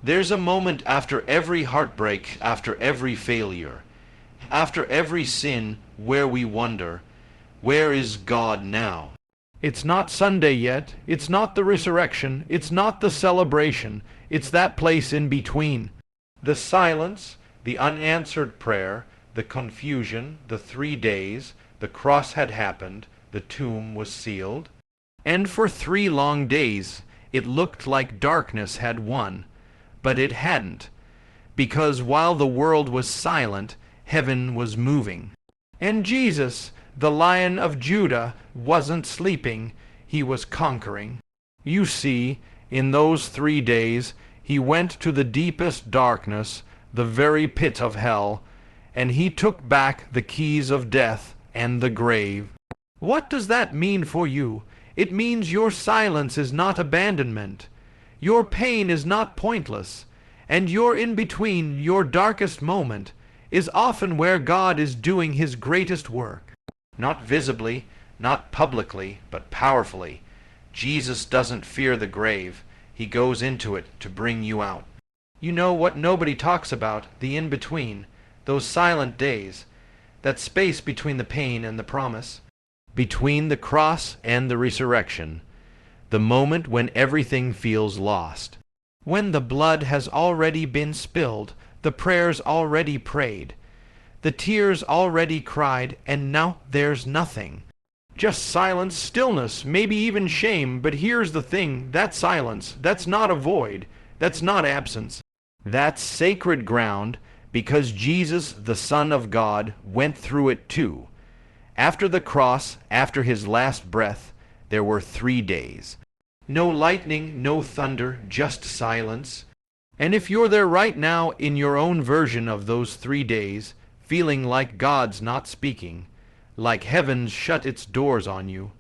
There's a moment after every heartbreak, after every failure, after every sin, where we wonder, where is God now? It's not Sunday yet. It's not the resurrection. It's not the celebration. It's that place in between. The silence, the unanswered prayer, the confusion, the 3 days, the cross had happened, the tomb was sealed. And for 3 long days it looked like darkness had won, but it hadn't, because while the world was silent, heaven was moving. And Jesus, the Lion of Judah, wasn't sleeping, he was conquering. You see, in those 3 days, he went to the deepest darkness, the very pit of hell, and he took back the keys of death and the grave. What does that mean for you? It means your silence is not abandonment. Your pain is not pointless, and your in-between, your darkest moment, is often where God is doing his greatest work. Not visibly, not publicly, but powerfully. Jesus doesn't fear the grave. He goes into it to bring you out. You know what nobody talks about, the in-between, those silent days, that space between the pain and the promise, between the cross and the resurrection, the moment when everything feels lost, when the blood has already been spilled, the prayers already prayed, the tears already cried, and now there's nothing. Just silence, stillness, maybe even shame, but here's the thing, that silence, that's not a void, that's not absence. That's sacred ground, because Jesus, the Son of God, went through it too. After the cross, after his last breath, there were 3 days. No lightning, no thunder, just silence. And if you're there right now in your own version of those 3 days, feeling like God's not speaking, like heaven's shut its doors on you,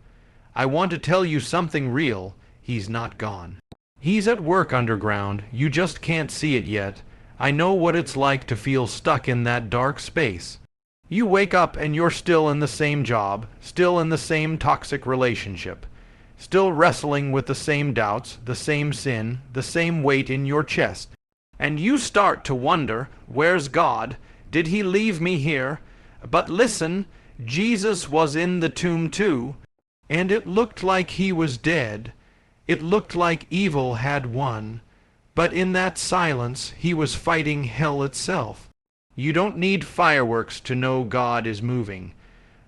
I want to tell you something real. He's not gone. He's at work underground. You just can't see it yet. I know what it's like to feel stuck in that dark space. You wake up and you're still in the same job, still in the same toxic relationship, still wrestling with the same doubts, the same sin, the same weight in your chest. And you start to wonder, where's God? Did he leave me here? But listen, Jesus was in the tomb too, and it looked like he was dead. It looked like evil had won, but in that silence he was fighting hell itself. You don't need fireworks to know God is moving.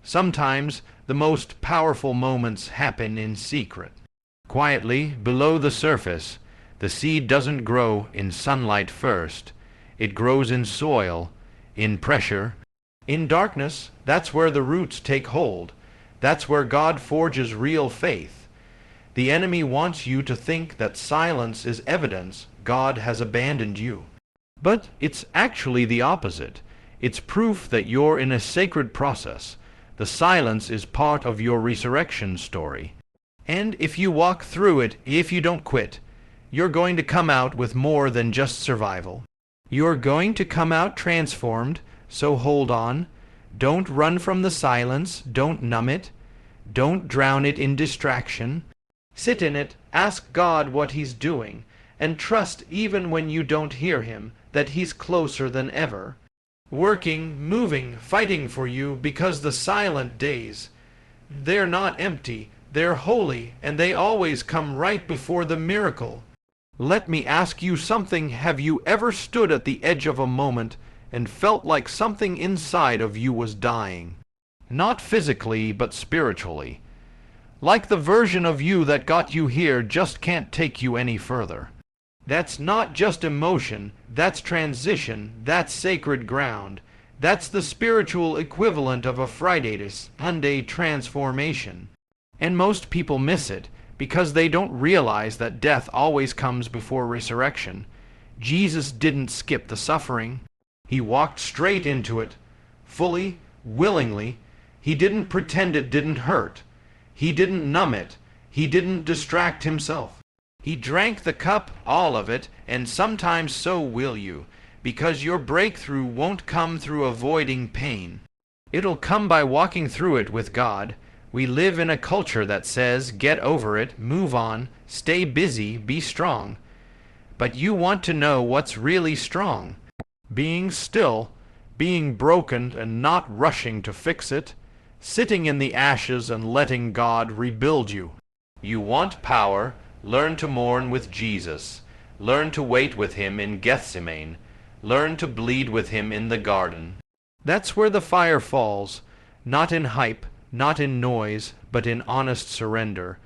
Sometimes the most powerful moments happen in secret. Quietly, below the surface, the seed doesn't grow in sunlight first. It grows in soil, in pressure. In darkness, that's where the roots take hold. That's where God forges real faith. The enemy wants you to think that silence is evidence God has abandoned you. But it's actually the opposite. It's proof that you're in a sacred process. The silence is part of your resurrection story. And if you walk through it, if you don't quit, you're going to come out with more than just survival. You're going to come out transformed, so hold on. Don't run from the silence. Don't numb it. Don't drown it in distraction. Sit in it, ask God what he's doing, and trust even when you don't hear him that he's closer than ever. Working, moving, fighting for you, because the silent days, they're not empty, they're holy, and they always come right before the miracle. Let me ask you something. Have you ever stood at the edge of a moment and felt like something inside of you was dying? Not physically, but spiritually. Like the version of you that got you here just can't take you any further. That's not just emotion, that's transition, that's sacred ground. That's the spiritual equivalent of a Friday to Sunday transformation. And most people miss it because they don't realize that death always comes before resurrection. Jesus didn't skip the suffering. He walked straight into it, fully, willingly. He didn't pretend it didn't hurt. He didn't numb it. He didn't distract himself. He drank the cup, all of it, and sometimes so will you, because your breakthrough won't come through avoiding pain. It'll come by walking through it with God. We live in a culture that says, get over it, move on, stay busy, be strong. but you want to know what's really strong. Being still, being broken and not rushing to fix it, sitting in the ashes and letting God rebuild you. You want power, learn to mourn with Jesus. Learn to wait with him in Gethsemane. Learn to bleed with him in the garden. That's where the fire falls, not in hype, not in noise, but in honest surrender.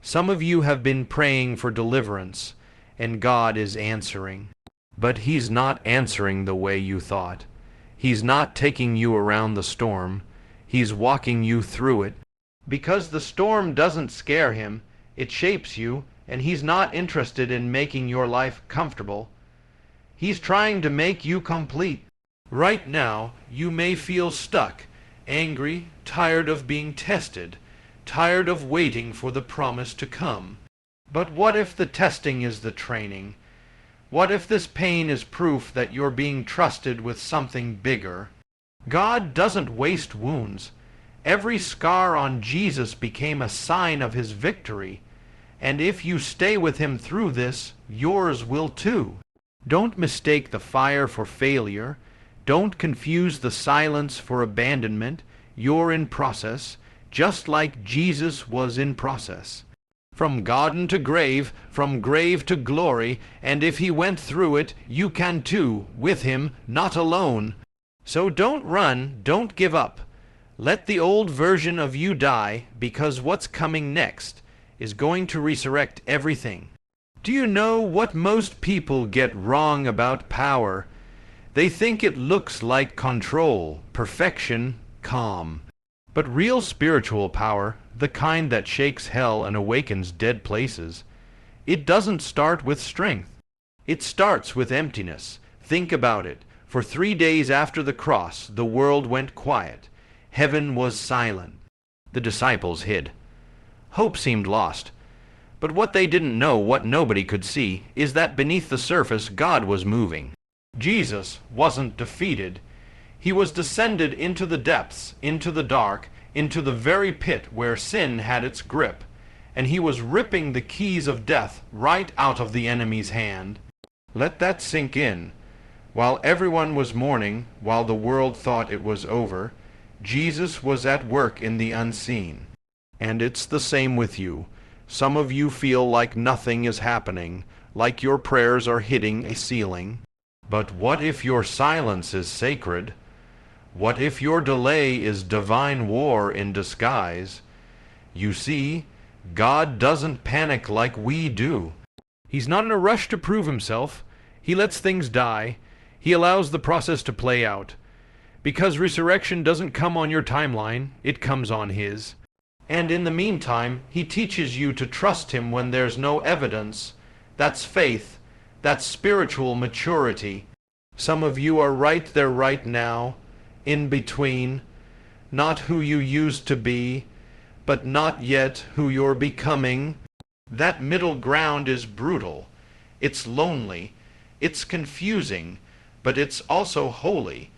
Some of you have been praying for deliverance, and God is answering. But he's not answering the way you thought. He's not taking you around the storm. He's walking you through it. Because the storm doesn't scare him, it shapes you, and he's not interested in making your life comfortable. He's trying to make you complete. Right now, you may feel stuck, angry, tired of being tested, tired of waiting for the promise to come. But what if the testing is the training? What if this pain is proof that you're being trusted with something bigger? God doesn't waste wounds. Every scar on Jesus became a sign of his victory. And if you stay with him through this, yours will too. Don't mistake the fire for failure. Don't confuse the silence for abandonment. You're in process, just like Jesus was in process. From garden to grave, from grave to glory, and if he went through it, you can too, with him, not alone. So don't run, don't give up. Let the old version of you die, because what's coming next is going to resurrect everything. Do you know what most people get wrong about power? They think it looks like control, perfection, calm. But real spiritual power, the kind that shakes hell and awakens dead places, it doesn't start with strength. It starts with emptiness. Think about it. For 3 days after the cross, the world went quiet. Heaven was silent. The disciples hid. Hope seemed lost. But what they didn't know, what nobody could see, is that beneath the surface God was moving. Jesus wasn't defeated. He was descended into the depths, into the dark, into the very pit where sin had its grip, and he was ripping the keys of death right out of the enemy's hand. Let that sink in. While everyone was mourning, while the world thought it was over, Jesus was at work in the unseen. And it's the same with you. Some of you feel like nothing is happening, like your prayers are hitting a ceiling. But what if your silence is sacred? What if your delay is divine war in disguise? You see, God doesn't panic like we do. He's not in a rush to prove himself. He lets things die. He allows the process to play out. Because resurrection doesn't come on your timeline, it comes on his. And in the meantime, he teaches you to trust him when there's no evidence. That's faith. That's spiritual maturity. Some of you are right there right now, in between, not who you used to be, but not yet who you're becoming. That middle ground is brutal. It's lonely. It's confusing, but it's also holy,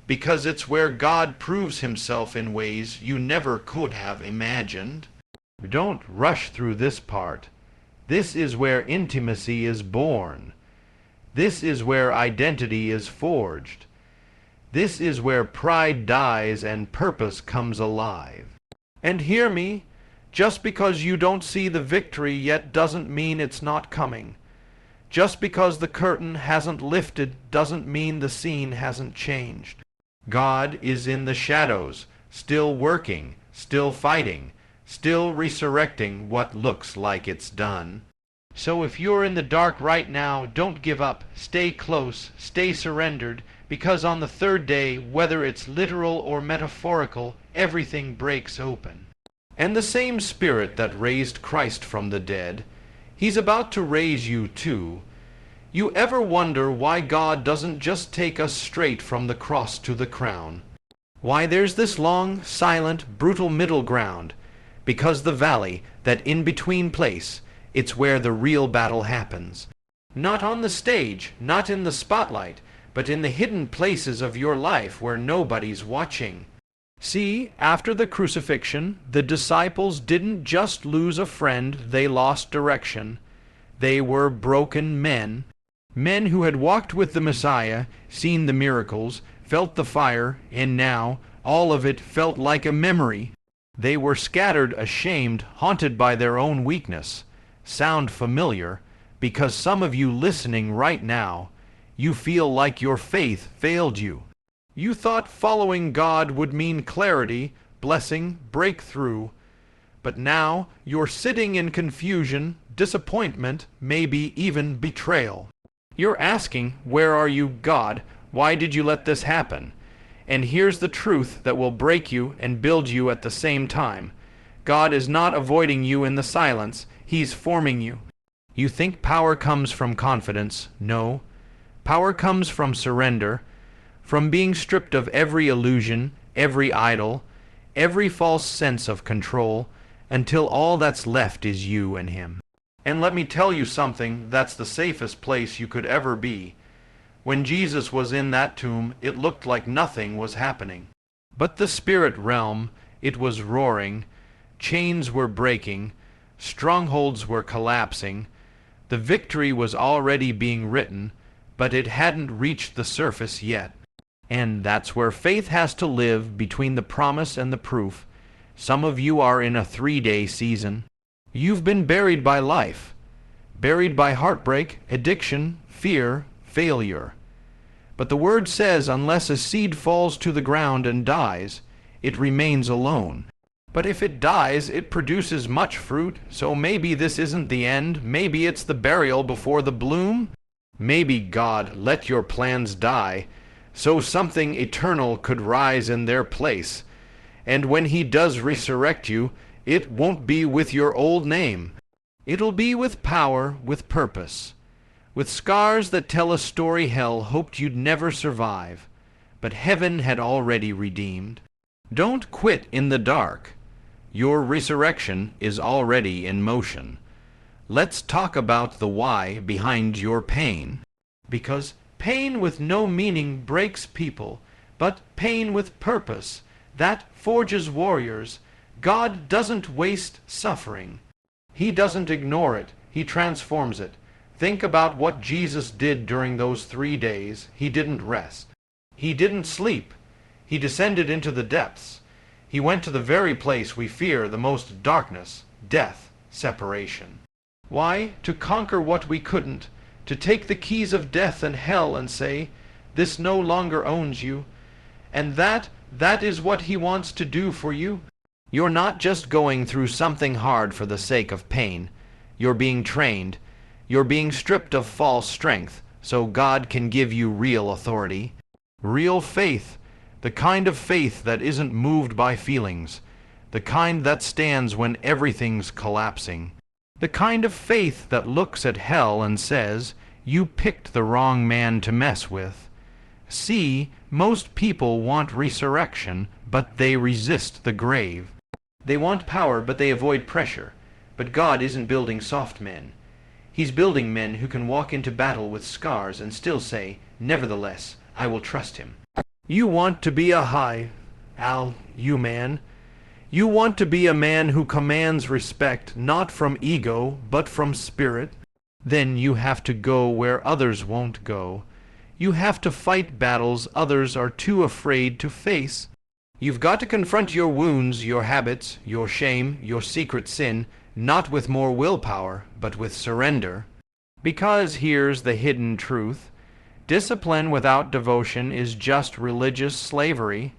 because it's where God proves himself in ways you never could have imagined. Don't rush through this part. This is where intimacy is born. This is where identity is forged. This is where pride dies and purpose comes alive. And hear me, just because you don't see the victory yet doesn't mean it's not coming. Just because the curtain hasn't lifted doesn't mean the scene hasn't changed. God is in the shadows, still working, still fighting, still resurrecting what looks like it's done. So if you're in the dark right now, don't give up. Stay close, stay surrendered, because on the third day, whether it's literal or metaphorical, everything breaks open. And the same Spirit that raised Christ from the dead, he's about to raise you too. You ever wonder why God doesn't just take us straight from the cross to the crown? Why there's this long, silent, brutal middle ground? Because the valley, that in-between place, it's where the real battle happens. Not on the stage, not in the spotlight, but in the hidden places of your life where nobody's watching. See, after the crucifixion, the disciples didn't just lose a friend, they lost direction. They were broken men, men who had walked with the Messiah, seen the miracles, felt the fire, and now all of it felt like a memory. They were scattered, ashamed, haunted by their own weakness. Sound familiar? Because some of you listening right now, you feel like your faith failed you. You thought following God would mean clarity, blessing, breakthrough. But now you're sitting in confusion, disappointment, maybe even betrayal. You're asking, where are you, God? Why did you let this happen? And here's the truth that will break you and build you at the same time. God is not avoiding you in the silence. He's forming you. You think power comes from confidence. No. Power comes from surrender, from being stripped of every illusion, every idol, every false sense of control, until all that's left is you and Him. And let me tell you something, that's the safest place you could ever be. When Jesus was in that tomb, it looked like nothing was happening. But the spirit realm, it was roaring, chains were breaking, strongholds were collapsing, the victory was already being written, but it hadn't reached the surface yet. And that's where faith has to live, between the promise and the proof. Some of you are in a 3-day season. You've been buried by life, buried by heartbreak, addiction, fear, failure. But the Word says unless a seed falls to the ground and dies, it remains alone. But if it dies, it produces much fruit, so maybe this isn't the end, maybe it's the burial before the bloom. Maybe God let your plans die, so something eternal could rise in their place. And when He does resurrect you, it won't be with your old name. It'll be with power, with purpose, with scars that tell a story hell hoped you'd never survive, but heaven had already redeemed. Don't quit in the dark. Your resurrection is already in motion. Let's talk about the why behind your pain. Because pain with no meaning breaks people, but pain with purpose, that forges warriors. God doesn't waste suffering. He doesn't ignore it. He transforms it. Think about what Jesus did during those 3 days. He didn't rest. He didn't sleep. He descended into the depths. He went to the very place we fear the most: darkness, death, separation. Why? To conquer what we couldn't, to take the keys of death and hell and say, this no longer owns you. And that is what He wants to do for you. You're not just going through something hard for the sake of pain. You're being trained. You're being stripped of false strength, so God can give you real authority. Real faith. The kind of faith that isn't moved by feelings. The kind that stands when everything's collapsing. The kind of faith that looks at hell and says, you picked the wrong man to mess with. See, most people want resurrection, but they resist the grave. They want power, but they avoid pressure. But God isn't building soft men. He's building men who can walk into battle with scars and still say, nevertheless, I will trust Him. You want to be you man. You want to be a man who commands respect, not from ego, but from spirit. Then you have to go where others won't go. You have to fight battles others are too afraid to face. You've got to confront your wounds, your habits, your shame, your secret sin, not with more willpower, but with surrender. Because here's the hidden truth. Discipline without devotion is just religious slavery.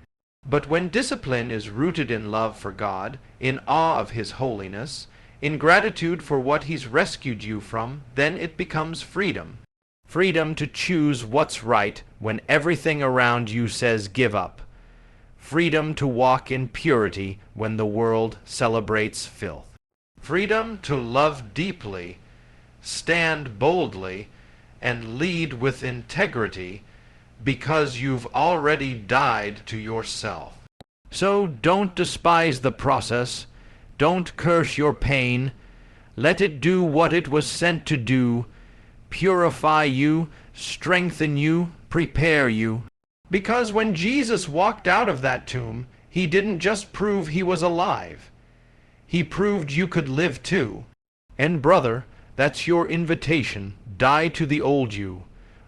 But when discipline is rooted in love for God, in awe of His holiness, in gratitude for what He's rescued you from, then it becomes freedom. Freedom to choose what's right when everything around you says give up. Freedom to walk in purity when the world celebrates filth. Freedom to love deeply, stand boldly, and lead with integrity, because you've already died to yourself. So don't despise the process. Don't curse your pain. Let it do what it was sent to do. Purify you, strengthen you, prepare you. Because when Jesus walked out of that tomb, He didn't just prove He was alive. He proved you could live too. And brother, That's your invitation. Die to the old you.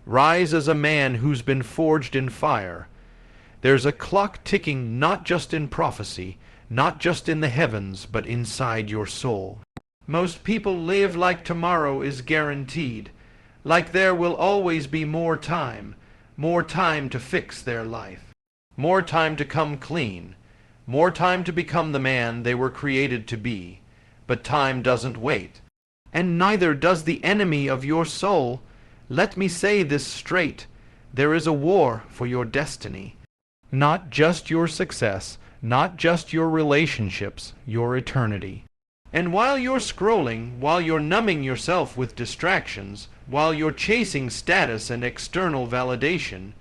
Rise as a man who's been forged in fire. There's a clock ticking not just in prophecy, not just in the heavens, but inside your soul. Most people live like tomorrow is guaranteed, like there will always be more time to fix their life, more time to come clean, more time to become the man they were created to be. But time doesn't wait, and neither does the enemy of your soul. Let me say this straight. There is a war for your destiny. Not just your success, not just your relationships, your eternity. And while you're scrolling, while you're numbing yourself with distractions, while you're chasing status and external validation,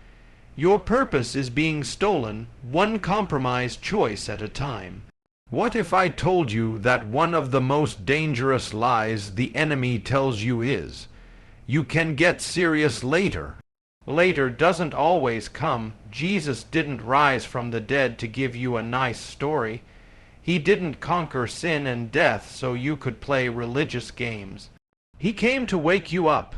your purpose is being stolen, one compromised choice at a time. What if I told you that one of the most dangerous lies the enemy tells you is, you can get serious later? Later doesn't always come. Jesus didn't rise from the dead to give you a nice story. He didn't conquer sin and death so you could play religious games. He came to wake you up.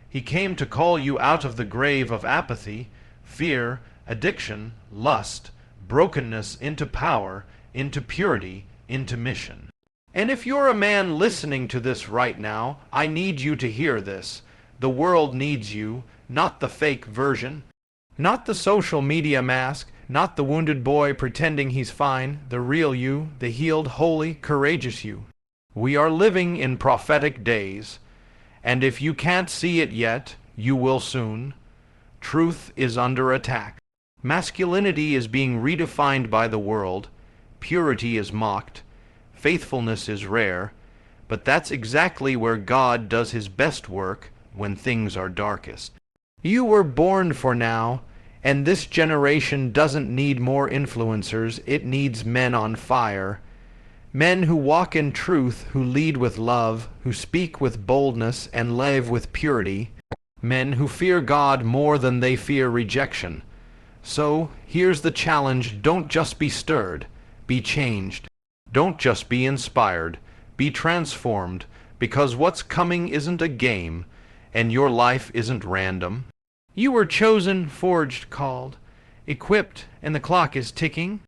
He came to call you out of the grave of apathy, fear, addiction, lust, brokenness into power, into purity, into mission. And if you're a man listening to this right now, I need you to hear this. The world needs you, not the fake version, not the social media mask, not the wounded boy pretending he's fine, the real you, the healed, holy, courageous you. We are living in prophetic days, and if you can't see it yet, you will soon. Truth is under attack. Masculinity is being redefined by the world. Purity is mocked. Faithfulness is rare. But that's exactly where God does his best work, when things are darkest. You were born for now, and this generation doesn't need more influencers. It needs men on fire. Men who walk in truth, who lead with love, who speak with boldness and live with purity. Men who fear God more than they fear rejection. So, here's the challenge. Don't just be stirred. Be changed. Don't just be inspired. Be transformed, because what's coming isn't a game, and your life isn't random. You were chosen, forged, called, equipped, and the clock is ticking.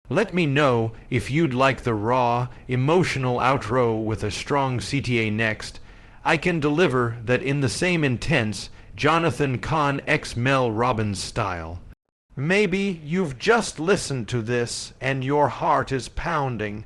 Let me know if you'd like the raw, emotional outro with a strong CTA next. I can deliver that in the same intense Jonathan Cahn x Mel Robbins style. Maybe you've just listened to this and your heart is pounding.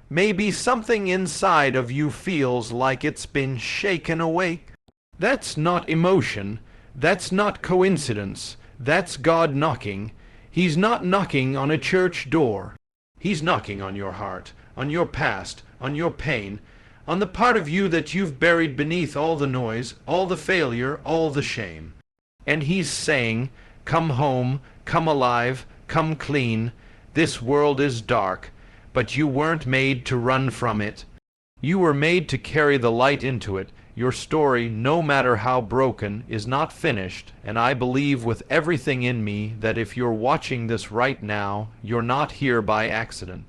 Maybe something inside of you feels like it's been shaken awake. That's not emotion. That's not coincidence. That's God knocking. He's not knocking on a church door. He's knocking on your heart, on your past, on your pain, on the part of you that you've buried beneath all the noise, all the failure, all the shame. And he's saying, come home, come alive, come clean. This world is dark, but you weren't made to run from it. You were made to carry the light into it. Your story, no matter how broken, is not finished, and I believe with everything in me that if you're watching this right now, you're not here by accident.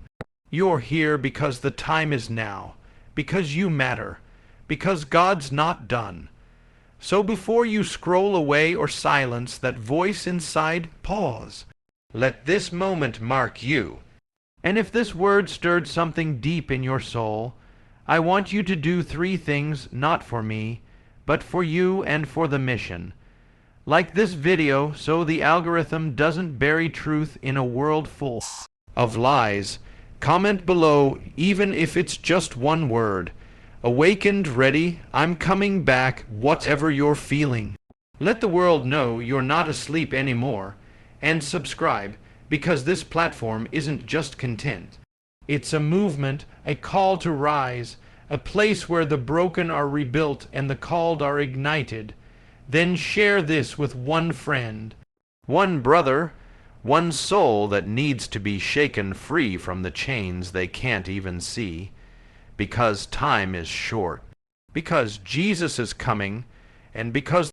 You're here because the time is now, because you matter, because God's not done. So before you scroll away or silence that voice inside, pause. Let this moment mark you. And if this word stirred something deep in your soul, I want you to do 3 things, not for me, but for you and for the mission. Like this video, so the algorithm doesn't bury truth in a world full of lies. Comment below, even if it's just one word. Awakened, ready, I'm coming back, whatever you're feeling. Let the world know you're not asleep anymore. And subscribe, because this platform isn't just content. It's a movement, a call to rise, a place where the broken are rebuilt and the called are ignited. Then share this with one friend, one brother, one soul that needs to be shaken free from the chains they can't even see. Because time is short, because Jesus is coming, and because